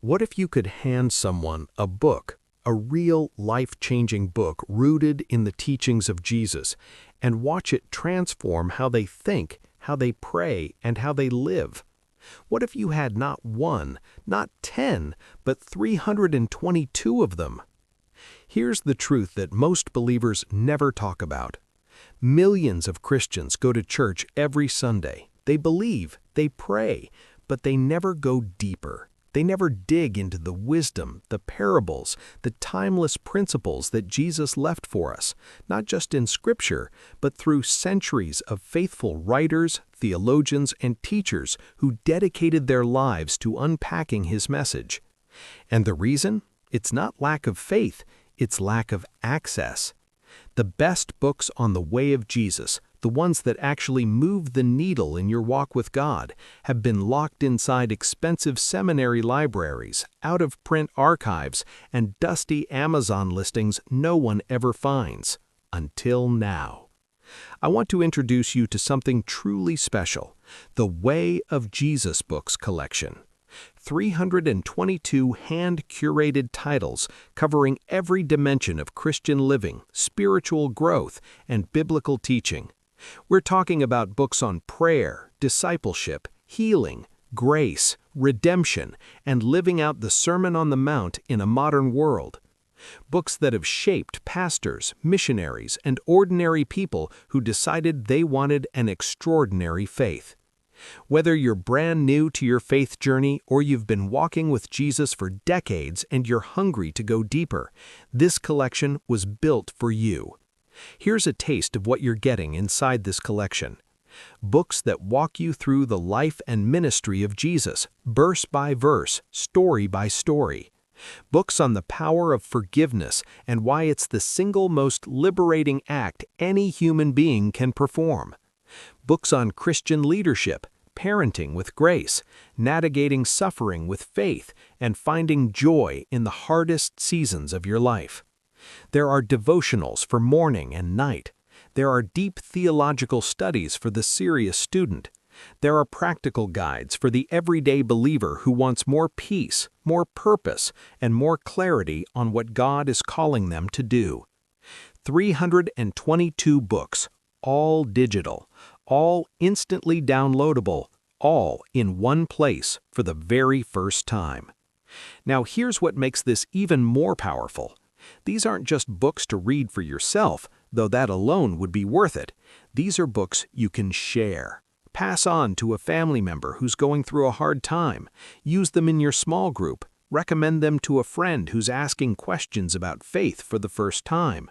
What if you could hand someone a book, a real life-changing book rooted in the teachings of Jesus, and watch it transform how they think, how they pray, and how they live? What if you had not one, not 10, but 322 of them? Here's the truth that most believers never talk about. Millions of Christians go to church every Sunday. They believe, they pray, but they never go deeper. They never dig into the wisdom, the parables, the timeless principles that Jesus left for us, not just in Scripture, but through centuries of faithful writers, theologians, and teachers who dedicated their lives to unpacking His message. And the reason? It's not lack of faith, it's lack of access. The best books on the way of Jesus, the ones that actually move the needle in your walk with God, have been locked inside expensive seminary libraries, out-of-print archives, and dusty Amazon listings no one ever finds. Until now. I want to introduce you to something truly special, the Way of Jesus Books collection. 322 hand-curated titles covering every dimension of Christian living, spiritual growth, and biblical teaching. We're talking about books on prayer, discipleship, healing, grace, redemption, and living out the Sermon on the Mount in a modern world. Books that have shaped pastors, missionaries, and ordinary people who decided they wanted an extraordinary faith. Whether you're brand new to your faith journey or you've been walking with Jesus for decades and you're hungry to go deeper, this collection was built for you. Here's a taste of what you're getting inside this collection. Books that walk you through the life and ministry of Jesus, verse by verse, story by story. Books on the power of forgiveness and why it's the single most liberating act any human being can perform. Books on Christian leadership, parenting with grace, navigating suffering with faith, and finding joy in the hardest seasons of your life. There are devotionals for morning and night. There are deep theological studies for the serious student. There are practical guides for the everyday believer who wants more peace, more purpose, and more clarity on what God is calling them to do. 322 books, all digital, all instantly downloadable, all in one place for the very first time. Now here's what makes this even more powerful. These aren't just books to read for yourself, though that alone would be worth it. These are books you can share. Pass on to a family member who's going through a hard time. Use them in your small group. Recommend them to a friend who's asking questions about faith for the first time.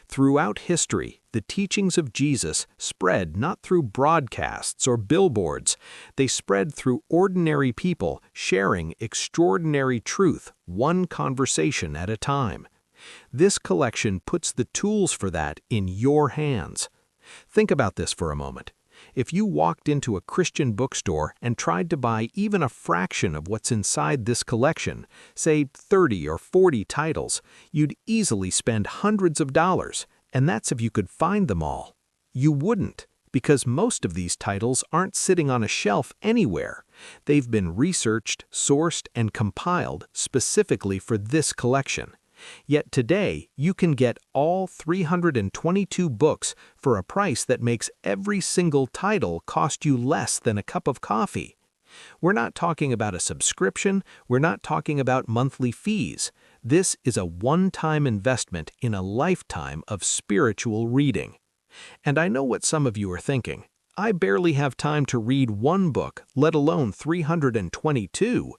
Throughout history, the teachings of Jesus spread not through broadcasts or billboards. They spread through ordinary people sharing extraordinary truth, one conversation at a time. This collection puts the tools for that in your hands. Think about this for a moment. If you walked into a Christian bookstore and tried to buy even a fraction of what's inside this collection, say 30 or 40 titles, you'd easily spend hundreds of dollars, and that's if you could find them all. You wouldn't, because most of these titles aren't sitting on a shelf anywhere. They've been researched, sourced, and compiled specifically for this collection. Yet today, you can get all 322 books for a price that makes every single title cost you less than a cup of coffee. We're not talking about a subscription, we're not talking about monthly fees. This is a one-time investment in a lifetime of spiritual reading. And I know what some of you are thinking. I barely have time to read one book, let alone 322.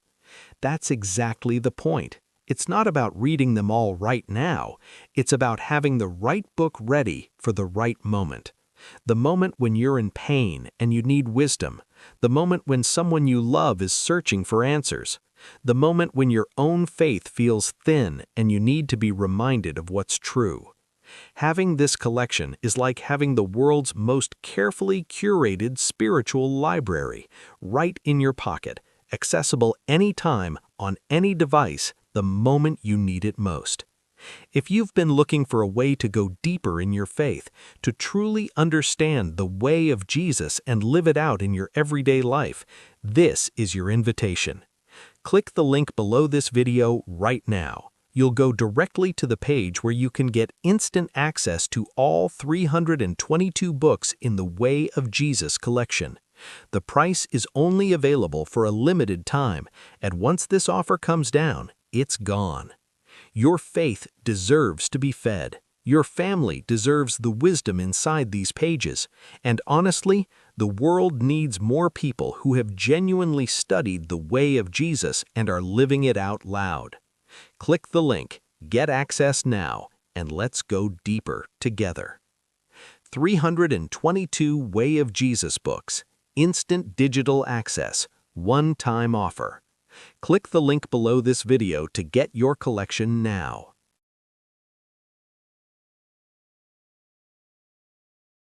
That's exactly the point. It's not about reading them all right now. It's about having the right book ready for the right moment. The moment when you're in pain and you need wisdom. The moment when someone you love is searching for answers. The moment when your own faith feels thin and you need to be reminded of what's true. Having this collection is like having the world's most carefully curated spiritual library right in your pocket, accessible anytime on any device the moment you need it most. If you've been looking for a way to go deeper in your faith, to truly understand the way of Jesus and live it out in your everyday life, this is your invitation. Click the link below this video right now. You'll go directly to the page where you can get instant access to all 322 books in the Way of Jesus collection. The price is only available for a limited time, and once this offer comes down, it's gone. Your faith deserves to be fed. Your family deserves the wisdom inside these pages. And honestly, the world needs more people who have genuinely studied the way of Jesus and are living it out loud. Click the link, get access now, and let's go deeper together. 322 Way of Jesus books, instant digital access, one-time offer. Click the link below this video to get your collection now.